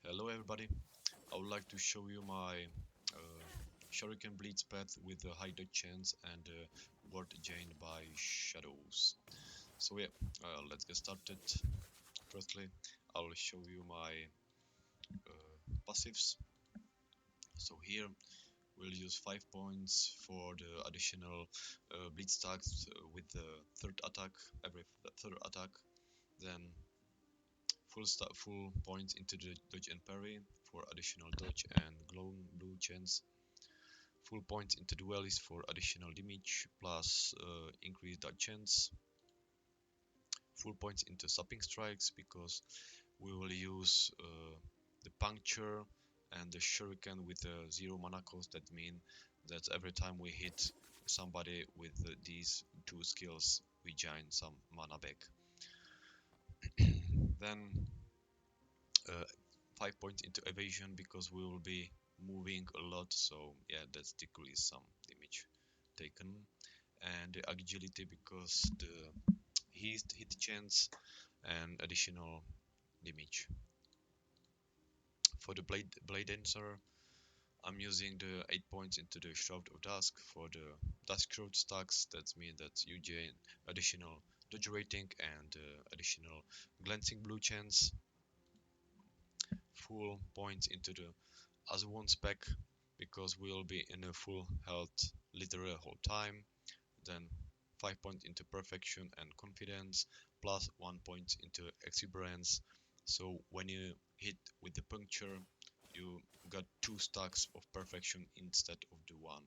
Hello everybody, I would like to show you my Shuriken Bleeds path with a high dodge chance and ward gained by shadows. So yeah, let's get started. Firstly, I'll show you my passives. So here we'll use 5 points for the additional bleed stacks with the third attack, every third attack. Then full points into the dodge and parry for additional dodge and glowing blue chance. Full points into duelist for additional damage plus increased dodge chance. Full points into sapping strikes because we will use the puncture and the shuriken with a 0 mana cost. That means that every time we hit somebody with these two skills we gain some mana back. Then 5 points into evasion because we will be moving a lot, so yeah, that's decrease some damage taken. And the agility because the hit chance and additional damage. For the Bladedancer, I'm using the 8 points into the Shroud of Dusk for the Dusk Shroud stacks. That means that you gain additional dodge rating and additional glancing blue chance. Full points into the as one spec because we'll be in a full health literally the whole time. Then 5 points into perfection and confidence, plus 1 point into exuberance. So when you hit with the puncture, you got 2 stacks of perfection instead of the one.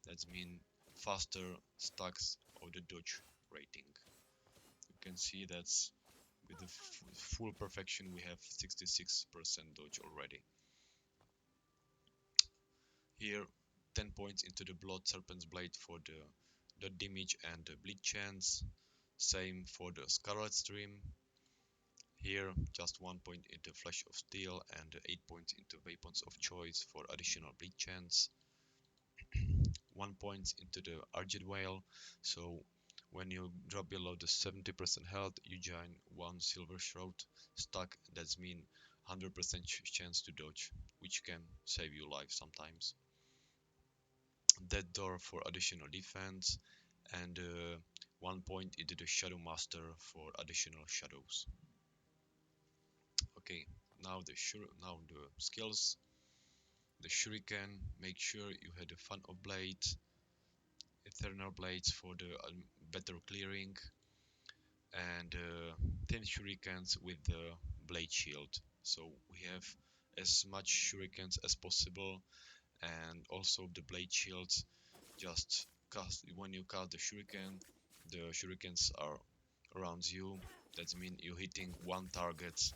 That means faster stacks of the dodge rating. You can see that's with the full perfection we have 66% dodge already. Here 10 points into the blood serpent's blade for the damage and the bleed chance. Same for the Scarlet Stream. Here, just 1 point into Flesh of Steel and 8 points into Weapons of Choice for additional bleed chance. 1 point into the Argid Whale, so when you drop below the 70% health, you join 1 Silver Shroud stack. That's mean 100% chance to dodge, which can save you life sometimes. Dead Door for additional defense, and 1 point into the Shadow Master for additional shadows. Okay, now the skills. The Shuriken, make sure you had a fan of blade, eternal blades for the better clearing, and 10 shurikens with the blade shield. So we have as much shurikens as possible, and also the blade shields. Just cast when you cast the shurikens are around you. That means you're hitting one target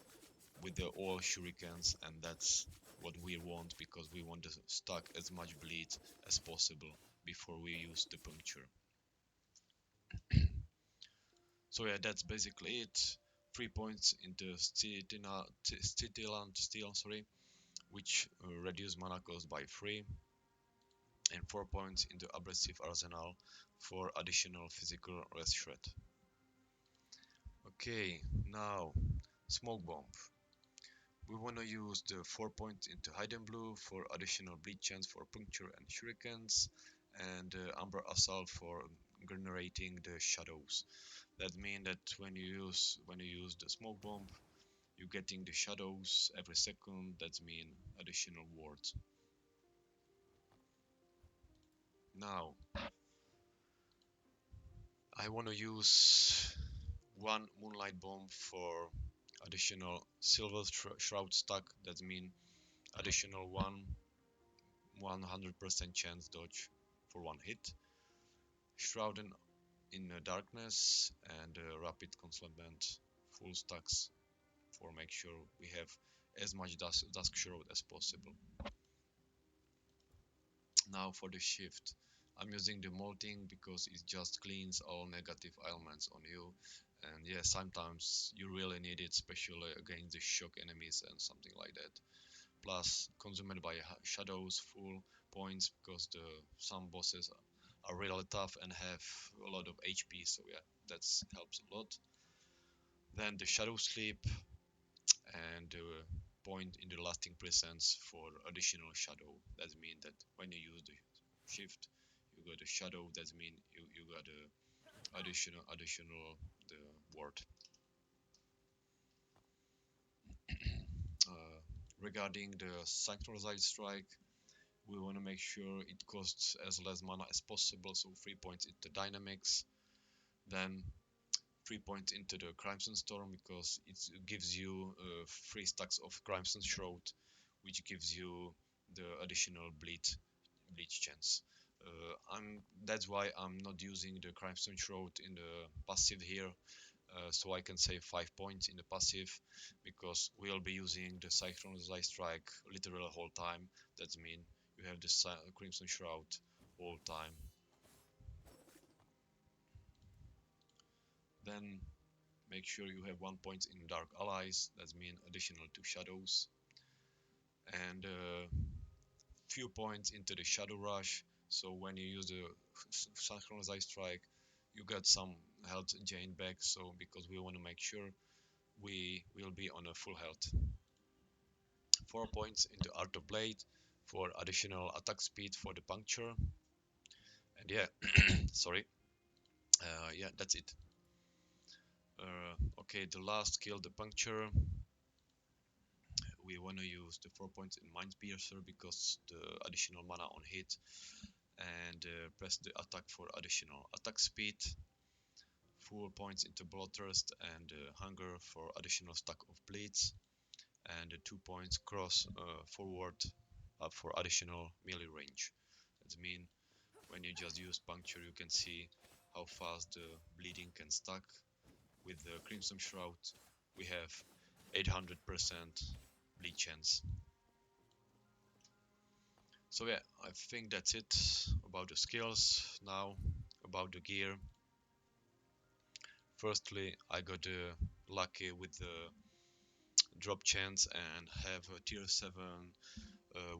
with the all shurikens, and that's what we want because we want to stack as much bleed as possible before we use the puncture. So yeah, that's basically it. 3 points into Steel, sorry, which reduce mana cost by 3, and 4 points into Abrasive Arsenal for additional physical rest shred. Okay, now Smoke Bomb. We want to use the 4 points into Hidden Blue for additional bleed chance for Puncture and Shurikens, and Amber Assault for generating the shadows. That means that when you use the Smoke Bomb, you're getting the shadows every second. That means additional wards. Now I want to use one Moonlight Bomb for additional Silver Shroud stack. That means additional 100% chance dodge for one hit. Shrouded in darkness and rapid concealment, full stacks for make sure we have as much dusk shroud as possible. Now for the shift, I'm using the molting because it just cleans all negative elements on you, and yeah, sometimes you really need it, especially against the shock enemies and something like that. Plus consumed by shadows, full points because some bosses are really tough and have a lot of HP, so yeah, that helps a lot. Then the shadow sleep and point in the lasting presence for additional shadow. That means that when you use the shift, you got a shadow. That means you got a additional the word. Uh, Regarding the synchronized strike, we want to make sure it costs as less mana as possible, so 3 points into dynamics, then 3 points into the Crimson Storm because it gives you 3 stacks of Crimson Shroud, which gives you the additional bleach chance. That's why I'm not using the Crimson Shroud in the passive here, so I can save 5 points in the passive because we'll be using the Cyclonic Strike literally the whole time. That means you have the Crimson Shroud all time. Then make sure you have 1 point in Dark Allies. That means additional 2 shadows and few points into the Shadow Rush. So when you use the Synchronized Strike, you get some health gain back. So because we want to make sure we will be on a full health. 4 points into Art of Blade for additional attack speed for the Puncture. And yeah, sorry. Yeah, that's it. Okay, the last skill, the Puncture. We want to use the 4 points in Mind Piercer because the additional mana on hit, and press the attack for additional attack speed. 4 points into Bloodthirst and Hunger for additional stack of bleeds, and 2 points cross forward for additional melee range. That means when you just use Puncture, you can see how fast the bleeding can stack. With the Crimson Shroud, we have 800% bleed chance. So yeah, I think that's it about the skills. Now about the gear. Firstly, I got lucky with the drop chance and have a tier 7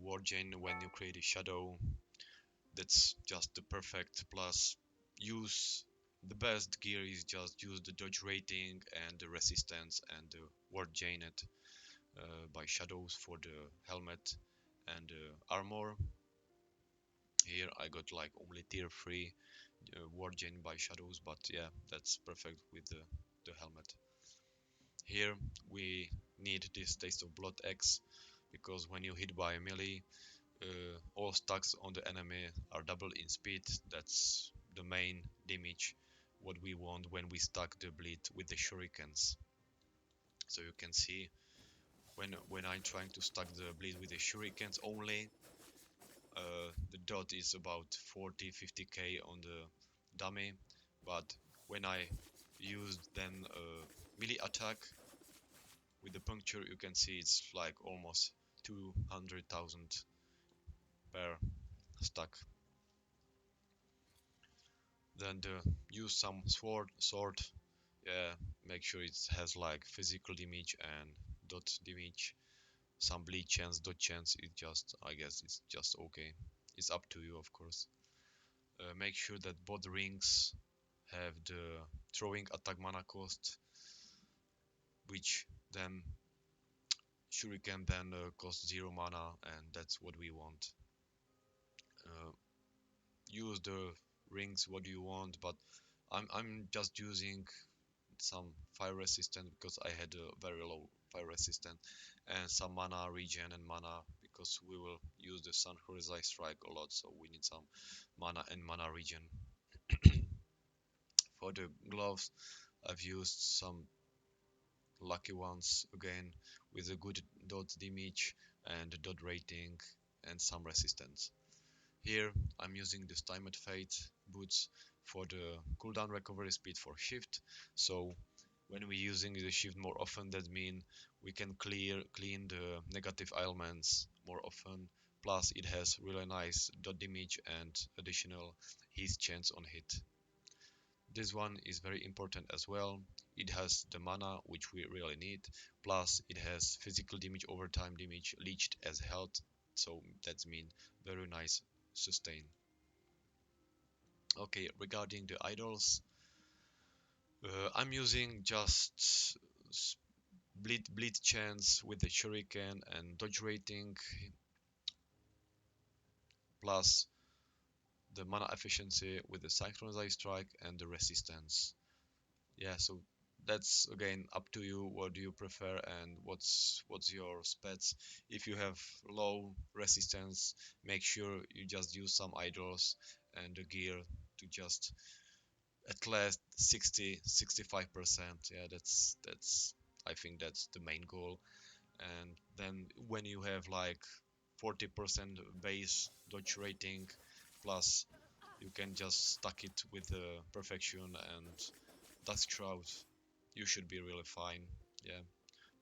ward chain when you create a shadow. That's just the perfect. Plus, use the best gear is just use the dodge rating and the resistance and the ward chain it by shadows for the helmet and armor. Here I got like only tier 3 ward chain by shadows, but yeah, that's perfect with the helmet. Here we need this Taste of Blood X because when you hit by a melee, all stacks on the enemy are double in speed. That's the main damage what we want when we stack the bleed with the shurikens. So you can see when I'm trying to stack the bleed with the shurikens only, the dot is about 40-50k on the dummy, but when I use then a melee attack with the puncture, you can see it's like almost 200,000 per stack. Then use some sword, yeah, make sure it has like physical damage and dot damage, some bleed chance, dot chance. It just, I guess it's just okay. It's up to you, of course. Make sure that both rings have the throwing attack mana cost, which then Shuriken then costs 0 mana, and that's what we want. Uh, Use the rings what you want, but I'm just using some fire resistant because I had a very low fire resistant, and some mana regen and mana because we will use the Sun Horizon Strike a lot, so we need some mana and mana regen. For the gloves, I've used some lucky ones again with a good dot damage and dot rating and some resistance. Here I'm using the Stymied Fate boots for the cooldown recovery speed for shift. So when we're using the shift more often, that means we can clean the negative elements more often. Plus it has really nice dot damage and additional hit chance on hit. This one is very important as well. It has the mana which we really need. Plus it has physical damage, overtime damage, leached as health. So that means very nice sustain. Okay, regarding the idols, I'm using just bleed chance with the shuriken and dodge rating, plus the mana efficiency with the synchronized strike and the resistance. Yeah, so that's again up to you. What do you prefer and what's your spets? If you have low resistance, make sure you just use some idols and the gear to just at least 60-65%. Yeah, that's I think that's the main goal. And then when you have like 40% base dodge rating plus, you can just stack it with the perfection and dust shroud, you should be really fine. Yeah,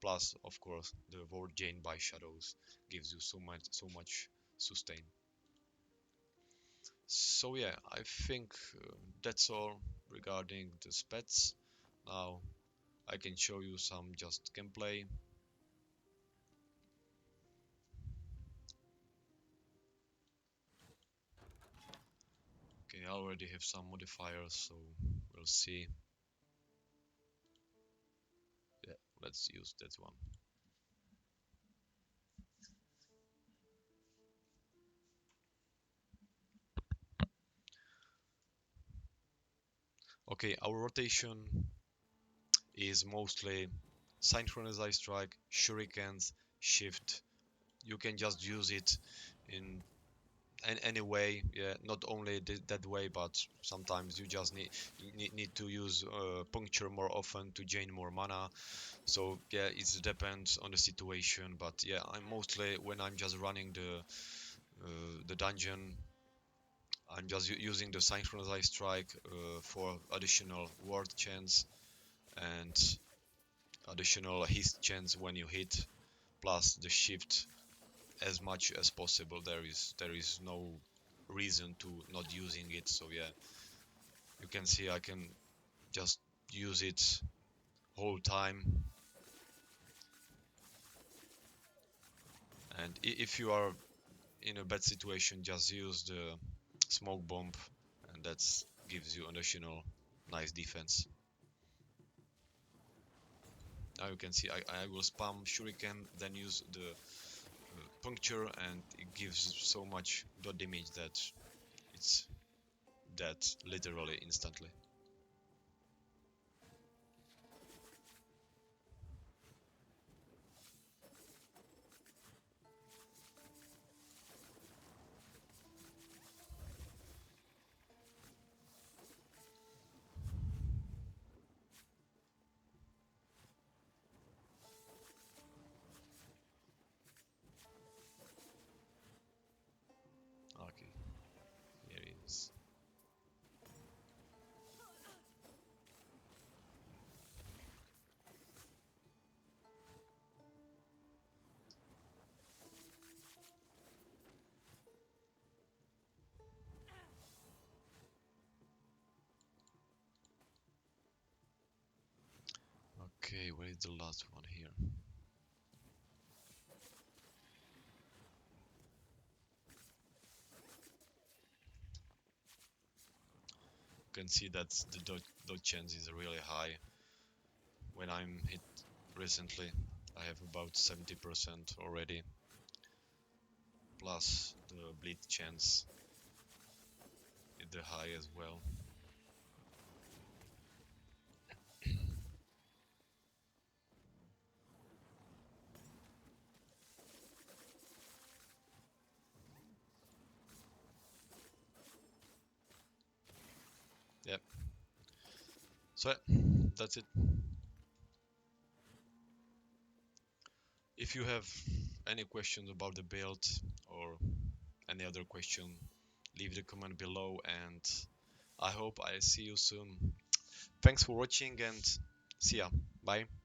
plus of course the ward gained by shadows gives you so much sustain. So yeah, I think that's all regarding the spets. Now I can show you some just gameplay. Okay, I already have some modifiers, so we'll see. Yeah, let's use that one. Okay, our rotation is mostly synchronized strike, shurikens, shift. You can just use it in any way. Yeah, not only that way, but sometimes you just need to use puncture more often to gain more mana. So yeah, it depends on the situation. But yeah, I'm mostly when I'm just running the dungeon, I'm just using the synchronized strike for additional ward chance and additional hit chance when you hit, plus the shift as much as possible. There is no reason to not using it. So yeah, you can see I can just use it whole time. And if you are in a bad situation, just use the smoke bomb, and that gives you additional nice defense. Now you can see I will spam shuriken, then use the puncture, and it gives so much dot damage that it's dead literally instantly. Okay, here it is. Okay, where is the last one here? You can see that the dot chance is really high. When I'm hit recently, I have about 70% already, plus the bleed chance is the high as well. Yep. So yeah, that's it. If you have any questions about the build or any other question, leave the comment below, and I hope I see you soon. Thanks for watching and see ya. Bye.